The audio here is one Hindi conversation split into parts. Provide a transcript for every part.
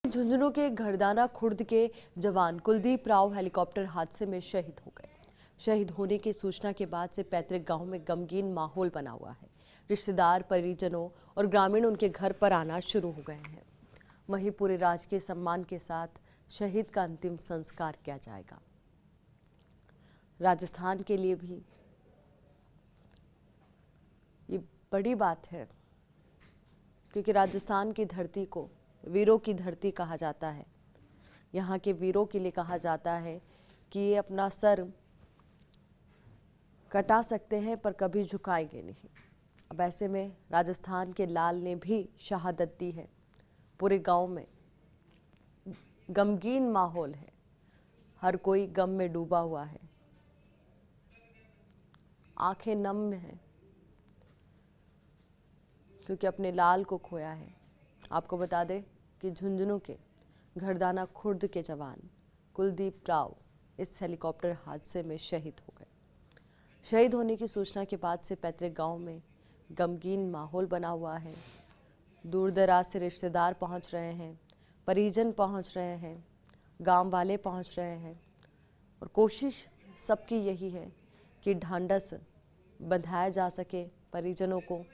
झुंझुनू के घरदाना खुर्द के जवान कुलदीप राव हेलीकॉप्टर हादसे में शहीद हो गए। शहीद होने की सूचना के बाद से पैतृक गांव में गमगीन माहौल बना हुआ है। रिश्तेदार, परिजनों और ग्रामीण उनके घर पर आना शुरू हो गए हैं। वहीं पूरे राजकीय सम्मान के साथ शहीद का अंतिम संस्कार किया जाएगा। राजस्थान के लिए भी ये बड़ी बात है, क्योंकि राजस्थान की धरती को वीरों की धरती कहा जाता है। यहाँ के वीरों के लिए कहा जाता है कि ये अपना सर कटा सकते हैं पर कभी झुकाएंगे नहीं। अब ऐसे में राजस्थान के लाल ने भी शहादत दी है। पूरे गांव में गमगीन माहौल है, हर कोई गम में डूबा हुआ है, आंखें नम हैं क्योंकि अपने लाल को खोया है। आपको बता दें कि झुंझुनू के घरदाना खुर्द के जवान कुलदीप राव इस हेलीकॉप्टर हादसे में शहीद हो गए। शहीद होने की सूचना के बाद से पैतृक गांव में गमगीन माहौल बना हुआ है। दूर दराज से रिश्तेदार पहुंच रहे हैं, परिजन पहुंच रहे हैं, गांव वाले पहुंच रहे हैं और कोशिश सबकी यही है कि ढांढस बंधाया जा सके, परिजनों को,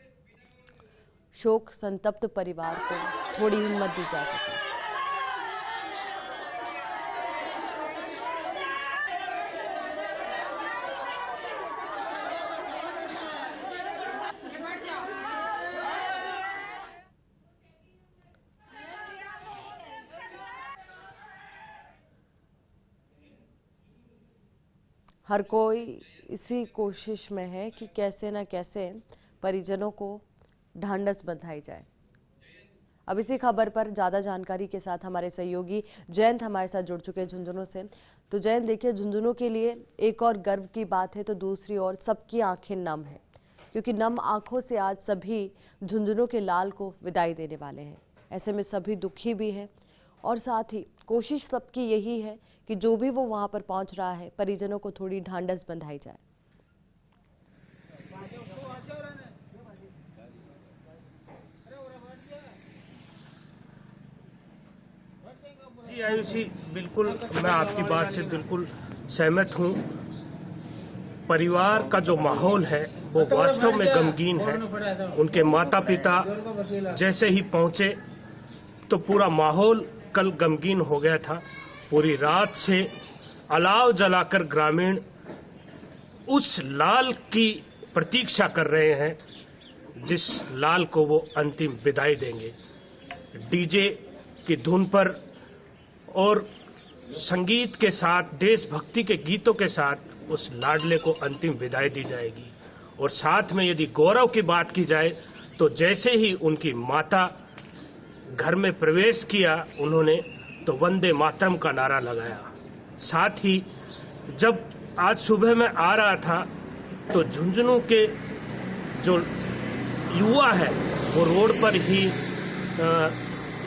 शोक संतप्त परिवार को थोड़ी हिम्मत दी जा सके। हर कोई इसी कोशिश में है कि कैसे न कैसे परिजनों को ढांढस बंधाई जाए। अब इसी खबर पर ज़्यादा जानकारी के साथ हमारे सहयोगी जयंत हमारे साथ जुड़ चुके हैं झुंझुनू से। तो जयंत, देखिए, झुंझुनू के लिए एक और गर्व की बात है तो दूसरी ओर सबकी आंखें नम है, क्योंकि नम आंखों से आज सभी झुंझुनू के लाल को विदाई देने वाले हैं। ऐसे में सभी दुखी भी हैं और साथ ही कोशिश सबकी यही है कि जो भी वो वहाँ पर पहुँच रहा है, परिजनों को थोड़ी ढांढस बंधाई जाए। जी आयुषी, बिल्कुल मैं आपकी बात से बिल्कुल सहमत हूँ। परिवार का जो माहौल है वो वास्तव में गमगीन है। उनके माता पिता जैसे ही पहुंचे तो पूरा माहौल कल गमगीन हो गया था। पूरी रात से अलाव जलाकर ग्रामीण उस लाल की प्रतीक्षा कर रहे हैं जिस लाल को वो अंतिम विदाई देंगे। डीजे की धुन पर और संगीत के साथ, देशभक्ति के गीतों के साथ उस लाडले को अंतिम विदाई दी जाएगी। और साथ में यदि गौरव की बात की जाए तो जैसे ही उनकी माता घर में प्रवेश किया उन्होंने तो वंदे मातरम का नारा लगाया। साथ ही जब आज सुबह मैं आ रहा था तो झुंझुनू के जो युवा है वो रोड पर ही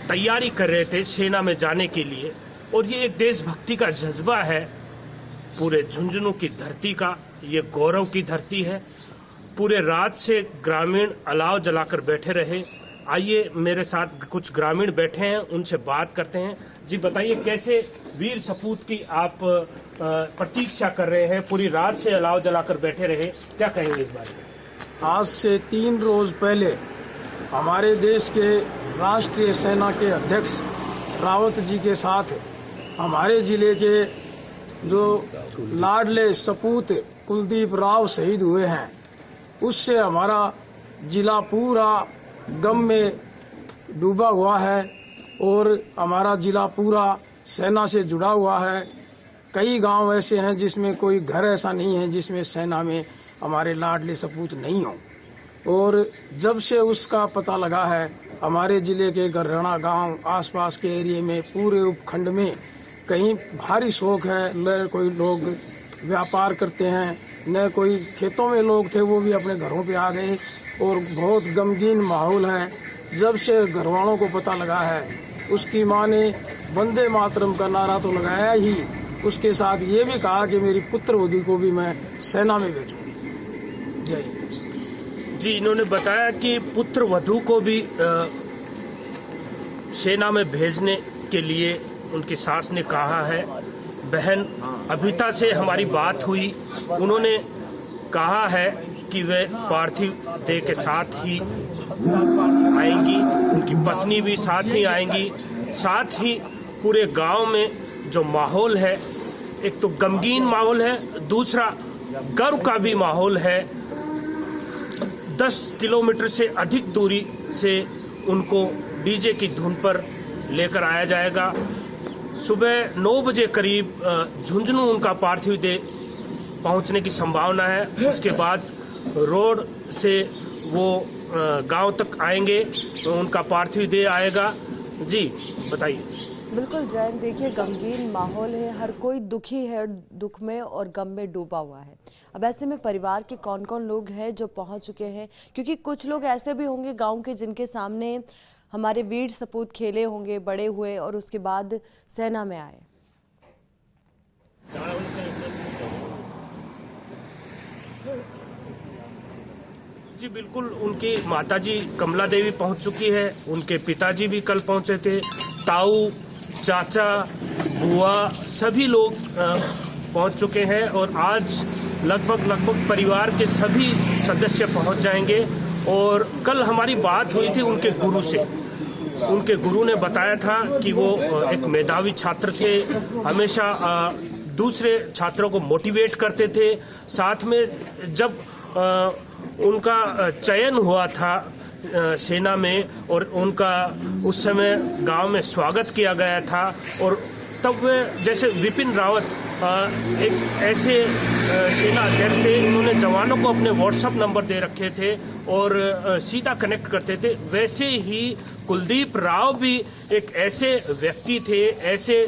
तैयारी कर रहे थे सेना में जाने के लिए। और ये एक देशभक्ति का जज्बा है पूरे झुंझुनू की धरती का। ये गौरव की धरती है। पूरे रात से ग्रामीण अलाव जलाकर बैठे रहे। आइए, मेरे साथ कुछ ग्रामीण बैठे हैं, उनसे बात करते हैं। जी बताइए, कैसे वीर सपूत की आप प्रतीक्षा कर रहे हैं? पूरी रात से अलाव जलाकर बैठे रहे, क्या कहेंगे इस बारे में? आज से 3 रोज पहले हमारे देश के राष्ट्रीय सेना के अध्यक्ष रावत जी के साथ हमारे जिले के जो लाडले सपूत कुलदीप राव शहीद हुए हैं, उससे हमारा जिला पूरा गम में डूबा हुआ है और हमारा जिला पूरा सेना से जुड़ा हुआ है। कई गांव ऐसे हैं जिसमें कोई घर ऐसा नहीं है जिसमें सेना में हमारे लाडले सपूत नहीं हो। और जब से उसका पता लगा है, हमारे जिले के घरदाना गांव, आसपास के एरिया में, पूरे उपखंड में कहीं भारी शोक है। न कोई लोग व्यापार करते हैं, न कोई खेतों में लोग थे वो भी अपने घरों पे आ गए और बहुत गमगीन माहौल है। जब से घरवालों को पता लगा है, उसकी मां ने वंदे मातरम का नारा तो लगाया ही, उसके साथ ये भी कहा कि मेरी पुत्रवधू को भी मैं सेना में भेजूंगी। जय जी, इन्होंने बताया कि पुत्र वधू को भी सेना में भेजने के लिए उनकी सास ने कहा है। बहन अभिता से हमारी बात हुई, उन्होंने कहा है कि वे पार्थिव देह के साथ ही आएंगी, उनकी पत्नी भी साथ ही आएंगी। साथ ही पूरे गांव में जो माहौल है, एक तो गमगीन माहौल है, दूसरा गर्व का भी माहौल है। 10 किलोमीटर से अधिक दूरी से उनको डीजे की धुन पर लेकर आया जाएगा। सुबह 9 बजे करीब झुंझुनू उनका पार्थिव देह पहुंचने की संभावना है। उसके बाद रोड से वो गांव तक आएंगे तो उनका पार्थिव देह आएगा। जी बताइए। बिल्कुल जयंत, देखिए गमगीन माहौल है, हर कोई दुखी है, दुख में और गम में डूबा हुआ है। अब ऐसे में परिवार के कौन कौन लोग हैं जो पहुंच चुके हैं, क्योंकि कुछ लोग ऐसे भी होंगे गांव के जिनके सामने हमारे वीर सपूत खेले होंगे, बड़े हुए और उसके बाद सेना में आए। जी बिल्कुल, उनकी माताजी कमला देवी पहुंच चुकी है, उनके पिताजी भी कल पहुंचे थे, ताऊ, चाचा, बुआ सभी लोग पहुंच चुके हैं और आज लगभग परिवार के सभी सदस्य पहुंच जाएंगे। और कल हमारी बात हुई थी उनके गुरु से। उनके गुरु ने बताया था कि वो एक मेधावी छात्र थे, हमेशा दूसरे छात्रों को मोटिवेट करते थे। साथ में जब उनका चयन हुआ था सेना में और उनका उस समय गांव में स्वागत किया गया था, और तब वे जैसे विपिन रावत एक ऐसे सेना अध्यक्ष थे, उन्होंने जवानों को अपने व्हाट्सएप नंबर दे रखे थे और सीधा कनेक्ट करते थे, वैसे ही कुलदीप राव भी एक ऐसे व्यक्ति थे, ऐसे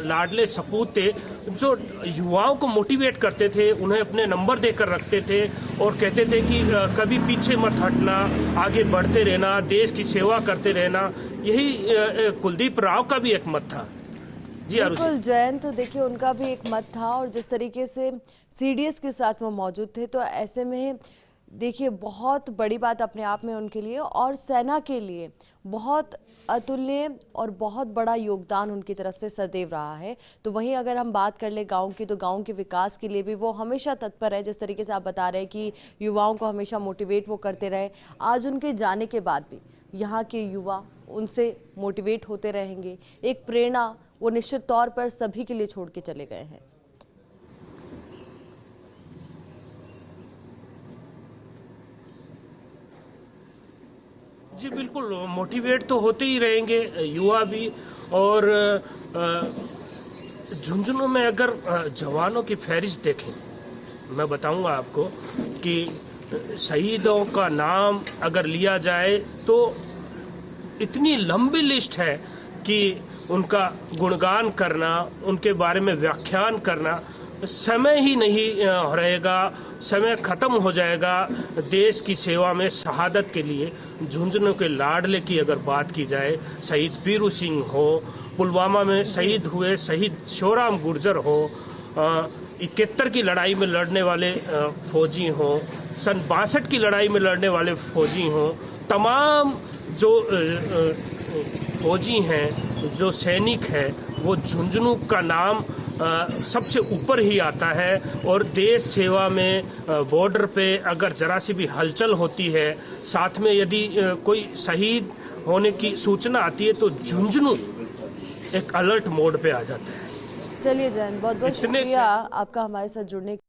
लाडले सपूत थे जो युवाओं को मोटिवेट करते थे, उन्हें अपने नंबर देकर रखते थे और कहते थे कि कभी पीछे मत हटना, आगे बढ़ते रहना, देश की सेवा करते रहना। यही कुलदीप राव का भी एक मत था। बिल्कुल जयंत, देखिए उनका भी एक मत था और जिस तरीके से सीडीएस के साथ वो मौजूद थे, तो ऐसे में देखिए बहुत बड़ी बात अपने आप में उनके लिए और सेना के लिए बहुत अतुल्य और बहुत बड़ा योगदान उनकी तरफ से सदैव रहा है। तो वहीं अगर हम बात कर ले गांव की, तो गांव के विकास के लिए भी वो हमेशा तत्पर है। जिस तरीके से आप बता रहे हैं कि युवाओं को हमेशा मोटिवेट वो करते रहे, आज उनके जाने के बाद भी यहाँ के युवा उनसे मोटिवेट होते रहेंगे। एक प्रेरणा वो निश्चित तौर पर सभी के लिए छोड़ के चले गए हैं। जी बिल्कुल, मोटिवेट तो होते ही रहेंगे युवा भी। और झुंझुनू में अगर जवानों की फहरिस्त देखें, मैं बताऊंगा आपको कि शहीदों का नाम अगर लिया जाए तो इतनी लंबी लिस्ट है कि उनका गुणगान करना, उनके बारे में व्याख्यान करना समय ही नहीं रहेगा, समय खत्म हो जाएगा। देश की सेवा में शहादत के लिए झुंझुनू के लाडले की अगर बात की जाए, शहीद पीरू सिंह हो, पुलवामा में शहीद हुए शहीद शिवराम गुर्जर हो, 71 की लड़ाई में लड़ने वाले फौजी हों, सन 62 की लड़ाई में लड़ने वाले फौजी हों, तमाम जो फौजी हैं, जो सैनिक हैं, वो झुंझुनू का नाम सबसे ऊपर ही आता है। और देश सेवा में बॉर्डर पे अगर जरा सी भी हलचल होती है, साथ में यदि कोई शहीद होने की सूचना आती है, तो झुंझुनू एक अलर्ट मोड पे आ जाता है। चलिए जयंत, बहुत बहुत शुक्रिया आपका हमारे साथ जुड़ने